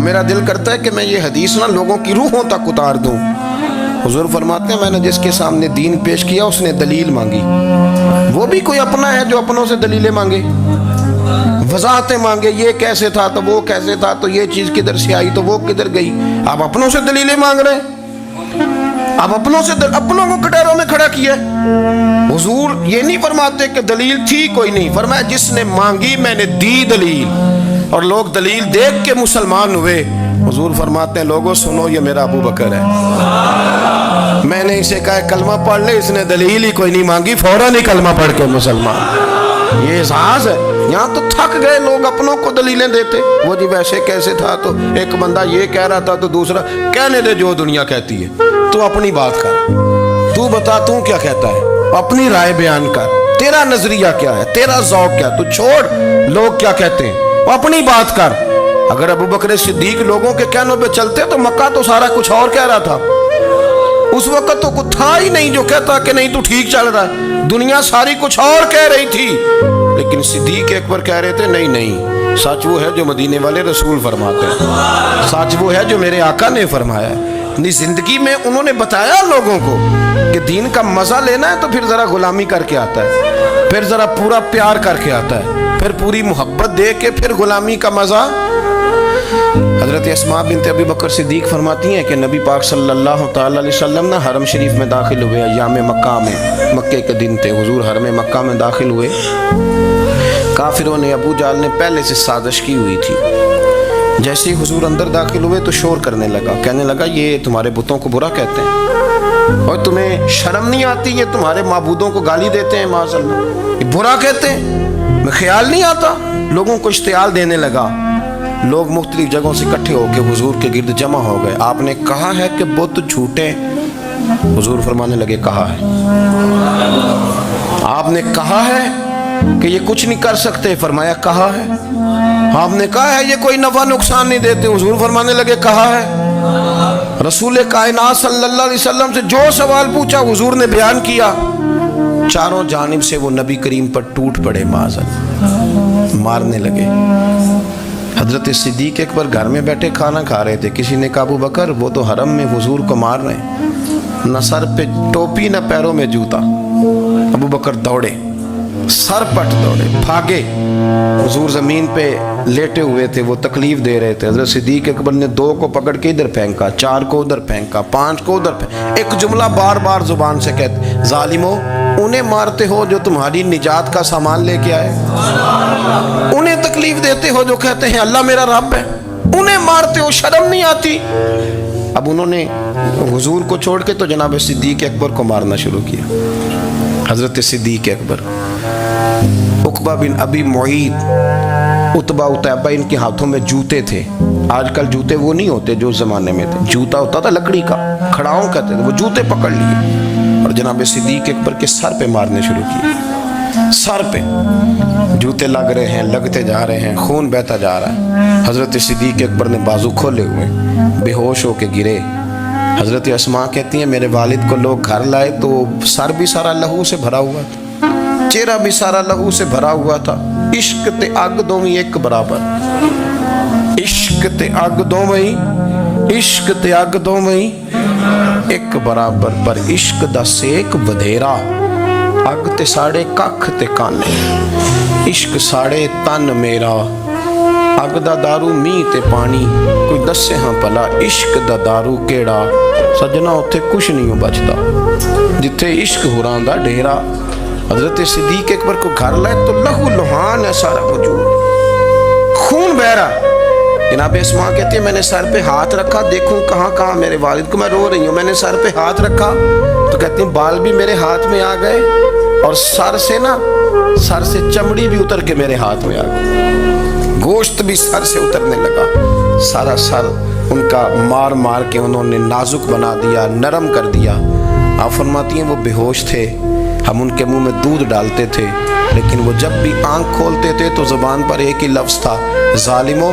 میرا دل کرتا ہے کہ میں یہ حدیث نہ لوگوں کی روحوں تک اتار دوں۔ حضور فرماتے ہیں میں نے جس کے سامنے دین پیش کیا اس نے دلیل مانگی، وہ بھی کوئی اپنا ہے جو اپنوں سے دلیلیں مانگے، وضاحتیں مانگے، یہ کیسے تھا تو وہ کیسے تھا، تو یہ چیز کدھر سے آئی تو وہ کدھر گئی۔ آپ اپنوں سے دلیلیں مانگ رہے ہیں، آپ اپنوں سے اپنوں کو کٹہروں میں کھڑا کیا۔ حضور یہ نہیں فرماتے کہ دلیل تھی کوئی نہیں، فرمایا جس نے مانگی میں نے دی دلیل، اور لوگ دلیل دیکھ کے مسلمان ہوئے۔ حضور فرماتے ہیں لوگوں سنو یہ میرا ابو بکر ہے، میں نے اسے کہا کلمہ پڑھ لے، اس نے دلیل ہی کوئی نہیں مانگی، فوراً ہی کلمہ پڑھ کے مسلمان۔ یہ احساس ہے۔ یہاں تو تھک گئے لوگ اپنوں کو دلیلیں دیتے، وہ جی ویسے کیسے تھا، تو ایک بندہ یہ کہہ رہا تھا تو دوسرا کہنے دے جو دنیا کہتی ہے، تو اپنی بات کر، تو بتا تو کیا کہتا ہے، اپنی رائے بیان کر، تیرا نظریہ کیا ہے، تیرا ذوق کیا، تو چھوڑ لوگ کیا کہتے ہیں، اپنی بات کر۔ اگر ابو بکر صدیق لوگوں کے کہنوں پہ چلتے تو مکہ تو سارا کچھ اور کہہ رہا تھا، اس وقت تو کچھ تھا ہی نہیں جو کہتا کہ نہیں تو ٹھیک چل رہا ہے، دنیا ساری کچھ اور کہہ رہی تھی، لیکن صدیق اکبر کہہ رہے تھے نہیں نہیں، سچ وہ ہے جو مدینے والے رسول فرماتے ہیں، سچ وہ ہے جو میرے آقا نے فرمایا ہے۔ اپنی زندگی میں انہوں نے بتایا لوگوں کو کہ دین کا مزہ لینا ہے تو پھر ذرا غلامی کر کے آتا ہے، پھر ذرا پورا پیار کر کے آتا ہے، پھر پوری محبت دے کے پھر غلامی کا مزہ۔ حضرت اسماء بنت ابی بکر صدیق فرماتی ہیں کہ نبی پاک صلی اللہ تعالی علیہ وسلم نہ حرم شریف میں داخل ہوئے، ایام مکہ میں، مکے کے دن تھے، حضور حرم مکہ میں داخل ہوئے، کافروں نے، ابو جہل نے پہلے سے سازش کی ہوئی تھی۔ جیسے ہی حضور اندر داخل ہوئے تو شور کرنے لگا، کہنے لگا یہ تمہارے بتوں کو برا کہتے ہیں اور تمہیں شرم نہیں آتی، یہ تمہارے معبودوں کو گالی دیتے ہیں، معاذ اللہ یہ برا کہتے ہیں، میں خیال نہیں آتا۔ لوگوں کو اشتعال دینے لگا، لوگ مختلف جگہوں سے اکٹھے ہو کے حضور کے گرد جمع ہو گئے۔ آپ نے کہا ہے کہ بت جھوٹے، حضور فرمانے لگے کہا ہے۔ آپ نے کہا ہے کہ یہ کچھ نہیں کر سکتے، فرمایا کہا ہے۔ آپ نے کہا ہے یہ کوئی نفع نقصان نہیں دیتے، حضور فرمانے لگے کہا ہے۔ رسول کائنات صلی اللہ علیہ وسلم سے جو سوال پوچھا حضور نے بیان کیا، چاروں جانب سے وہ نبی کریم پر ٹوٹ پڑے، معاذ اللہ مارنے لگے۔ حضرت صدیق اکبر گھر میں بیٹھے کھانا کھا رہے تھے، کسی نے کہا ابو بکر وہ تو حرم میں حضور کو مار رہے ہیں، نہ سر پہ ٹوپی نہ پیروں میں جوتا۔ ابو بکر دوڑے، سر پٹ دوڑے، بھاگے۔ حضور زمین پہ لیٹے ہوئے تھے، وہ تکلیف دے رہے تھے۔ حضرت صدیق اکبر نے 2 کو پکڑ کے ادھر پھینکا، 4 کو ادھر پھینکا، 5 کو ادھر پھینکا، ایک جملہ بار بار زبان سے کہتے ظالمو انہیں مارتے ہو جو تمہاری نجات کا سامان لے کے آئے، انہیں تکلیف دیتے ہو جو کہتے ہیں اللہ میرا رب ہے، انہیں مارتے ہو، شرم نہیں آتی۔ اب انہوں نے حضور کو چھوڑ کے تو جناب صدیق اکبر کو مارنا شروع کیا۔ حضرت صدیق اکبر، عقبہ بن ابی معیط، عتبہ عتیبہ، ان کے ہاتھوں میں جوتے تھے۔ آج کل جوتے وہ نہیں ہوتے جو اس زمانے میں تھے، جوتا ہوتا تھا لکڑی کا، کھڑاؤں کہتے تھے، وہ جوتے پکڑ لیے اور جناب صدیق اکبر کے سر پہ مارنے شروع کیے۔ سر پہ جوتے لگ رہے ہیں، لگتے جا رہے ہیں، خون بہتا جا رہا ہے۔ حضرت صدیق اکبر نے بازو کھولے ہوئے بے ہوش ہو کے گرے۔ حضرت اسماء کہتی ہیں میرے والد کو لوگ گھر لائے تو سر بھی سارا لہو سے بھرا ہوا تھا، چہرہ بھی سارا لہو سے بھرا ہوا تھا۔ عشق تے اگ دوویں ایک برابر، عشق تے اگ دوویں، عشق تے اگ دوویں ایک برابر، پر عشق دا سیک ودھیرا، اگ تے ساڑے ککھ تے کانے، عشق ساڑے تن میرا، اگ دا دارو می تے پانی، کوئی دسے ہاں پلا عشق دا دارو کیڑا، سجنا اتھے کچھ نہیں ہو بچتا جتھے عشق ہوران دا ڈیرا۔ حضرت صدیق اکبر کو گھر لائے تو لہو لہان ہے سارا وجود، خون بہ رہا۔ جناب اسماء کہتی ہے میں نے سر پہ ہاتھ رکھا، دیکھوں کہاں کہاں میرے والد کو، میں رو رہی ہوں، میں نے سر پہ ہاتھ رکھا تو کہتی ہیں بال بھی میرے ہاتھ میں آ گئے اور سر سے چمڑی بھی اتر کے میرے ہاتھ میں آ گئی، گوشت بھی سر سے اترنے لگا، سارا سر ان کا مار مار کے انہوں نے نازک بنا دیا، نرم کر دیا۔ آپ فرماتی ہیں وہ بے ہوش تھے، ہم ان کے منہ میں دودھ ڈالتے تھے، لیکن وہ جب بھی آنکھ کھولتے تھے تو زبان پر ایک ہی لفظ تھا، ظالمو